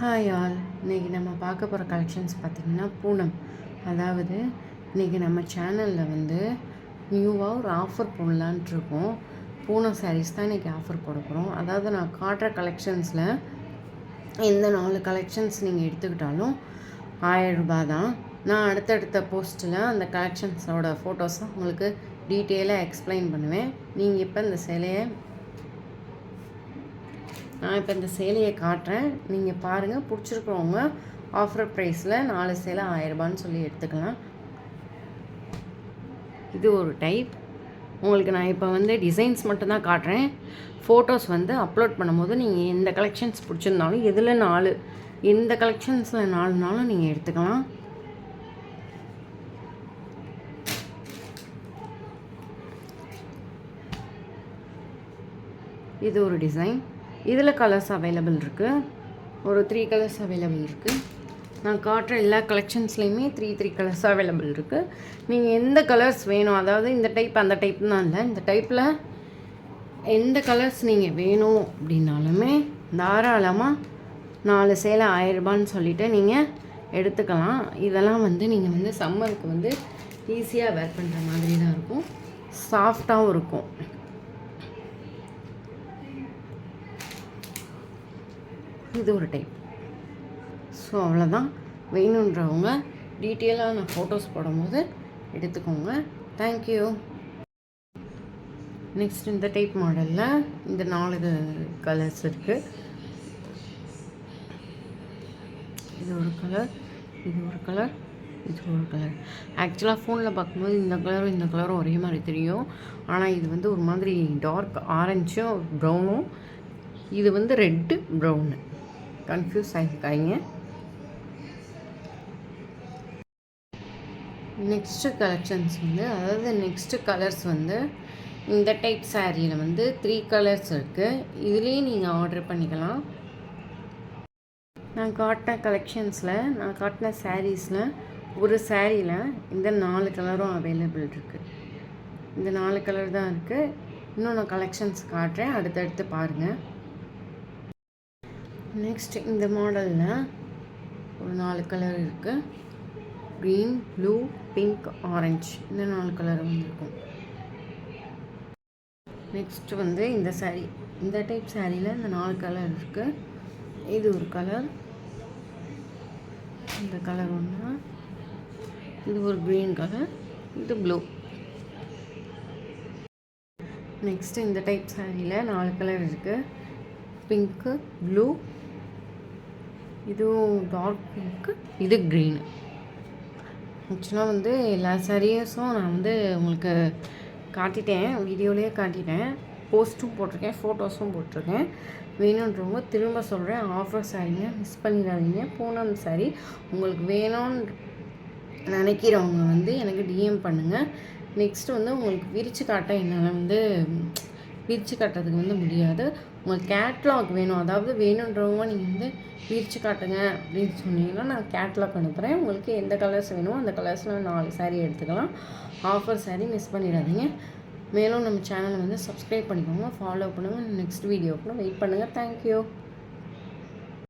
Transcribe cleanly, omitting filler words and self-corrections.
Hi all. இன்றைக்கி நம்ம பார்க்க போகிற கலெக்ஷன்ஸ் பார்த்திங்கன்னா பூனம். அதாவது இன்றைக்கி நம்ம சேனலில் வந்து நியூவாக ஒரு ஆஃபர் போடலான்ட்டு இருக்கோம். பூனம் சாரீஸ் தான் இன்றைக்கி ஆஃபர் போட போகிறோம். அதாவது நான் காட்டுற கலெக்ஷன்ஸில் எந்த 4 கலெக்ஷன்ஸ் நீங்கள் எடுத்துக்கிட்டாலும் 1000 ரூபாய் தான். நான் அடுத்தடுத்த போஸ்ட்டில் அந்த கலெக்ஷன்ஸோட ஃபோட்டோஸை உங்களுக்கு டீட்டெயிலாக எக்ஸ்பிளைன் பண்ணுவேன். நீங்கள் இப்போ இந்த சேலையை நான் இப்போ இந்த சேலையை காட்டுறேன், நீங்கள் பாருங்கள். பிடிச்சிருக்கிறவங்க ஆஃபர் ப்ரைஸில் 4 சேலை 1000 ரூபான்னு சொல்லி எடுத்துக்கலாம். இது ஒரு டைப். உங்களுக்கு நான் இப்போ வந்து டிசைன்ஸ் மட்டும்தான் காட்டுறேன். ஃபோட்டோஸ் வந்து அப்லோட் பண்ணும்போது நீங்கள் எந்த கலெக்ஷன்ஸ் பிடிச்சிருந்தாலும் எதில் 4 எந்த கலெக்ஷன்ஸில் 4னாலும் நீங்கள் எடுத்துக்கலாம். இது ஒரு டிசைன். இதில் கலர்ஸ் அவைலபிள் இருக்குது. ஒரு 3 கலர்ஸ் அவைலபிள் இருக்குது. நான் காட்டுற எல்லா கலெக்ஷன்ஸ்லேயுமே 3 கலர்ஸ் அவைலபிள் இருக்குது. நீங்கள் எந்த கலர்ஸ் வேணும், அதாவது இந்த டைப் அந்த டைப் தான் இல்லை, இந்த டைப்பில் எந்த கலர்ஸ் நீங்கள் வேணும் அப்படின்னாலுமே தாராளமாக 4 சேலை 1000 ரூபான்னு சொல்லிவிட்டு நீங்கள் எடுத்துக்கலாம். இதெல்லாம் வந்து நீங்கள் வந்து சம்மருக்கு வந்து ஈஸியாக வேர் பண்ணுற மாதிரி தான் இருக்கும். சாஃப்டாகவும் இருக்கும். இது ஒரு டைப். ஸோ அவ்வளோதான். வேணுன்றவங்க டீட்டெயிலாக நான் ஃபோட்டோஸ் போடும்போது எடுத்துக்கோங்க. தேங்க்யூ. நெக்ஸ்ட் இந்த டைப் மாடலில் இந்த 4 கலர்ஸ் இருக்குது. இது ஒரு கலர், இது ஒரு கலர், இது ஒரு கலர். ஆக்சுவலாக ஃபோனில் பார்க்கும்போது இந்த கலரும் இந்த கலரும் ஒரே மாதிரி தெரியும். ஆனால் இது வந்து ஒரு மாதிரி டார்க் ஆரஞ்சும் ப்ரௌனும், இது வந்து ரெட்டு ப்ரௌனு. கன்ஃபியூஸ் ஆகிருக்காங்க. நெக்ஸ்ட்டு கலெக்ஷன்ஸ் வந்து, அதாவது நெக்ஸ்ட்டு கலர்ஸ் வந்து இந்த டைப் சாரியில் வந்து 3 கலர்ஸ் இருக்குது. இதுலேயும் நீங்கள் ஆர்டர் பண்ணிக்கலாம். நான் காட்டின கலெக்ஷன்ஸில், நான் காட்டின சாரீஸில் ஒரு சாரியில் இந்த 4 கலரும் அவைலபிள் இருக்குது. இந்த 4 கலர் தான் இருக்குது. இன்னும் நான் கலெக்ஷன்ஸ் காட்டுறேன், அடுத்தடுத்து பாருங்கள். நெக்ஸ்ட் இந்த மாடலில் ஒரு 4 கலர் இருக்குது. க்ரீன், ப்ளூ, பிங்க், ஆரஞ்சு, இந்த 4 கலர் வந்துருக்கும். நெக்ஸ்ட் வந்து இந்த சாரீ, இந்த டைப் சாரியில் இந்த 4 கலர் இருக்குது. இது ஒரு கலர், இந்த கலர் ஒன்று, இது ஒரு க்ரீன் கலர், இது ப்ளூ. நெக்ஸ்ட்டு இந்த டைப் சாரியில் 4 கலர் இருக்குது. பிங்க்கு, ப்ளூ, இதுவும் டார்க் பிங்க்கு, இது க்ரீனு. ஆக்சுவலாக வந்து எல்லா சாரீஸும் நான் வந்து உங்களுக்கு காட்டிட்டேன், வீடியோலேயே காட்டிட்டேன், போஸ்ட்டும் போட்டிருக்கேன், ஃபோட்டோஸும் போட்டிருக்கேன். வேணுன்றவங்க திரும்ப சொல்கிறேன், ஆஃபர் சாரீங்க மிஸ் பண்ணிடாதீங்க. பூனம் சாரீ உங்களுக்கு வேணும்னு நினைக்கிறவங்க வந்து எனக்கு டிஎம் பண்ணுங்கள். நெக்ஸ்ட்டு வந்து உங்களுக்கு விரித்து காட்ட என்னால் வந்து பிரித்து காட்டுறதுக்கு வந்து முடியாது. உங்களுக்கு கேட்லாக் வேணும், அதாவது வேணுன்றவங்க நீங்கள் வந்து பிரித்து காட்டுங்க அப்படின்னு சொன்னீங்கன்னா நான் கேட்லாக் அனுப்புகிறேன். உங்களுக்கு எந்த கலர்ஸ் வேணுமோ அந்த கலர்ஸில் 4 சாரீ எடுத்துக்கலாம். ஆஃபர் சாரீ மிஸ் பண்ணிடாதீங்க. மேலும் நம்ம சேனலை வந்து சப்ஸ்கிரைப் பண்ணிக்கோங்க, ஃபாலோ பண்ணுங்கள். நெக்ஸ்ட் வீடியோக்கு வெயிட் பண்ணுங்கள். தேங்க்யூ.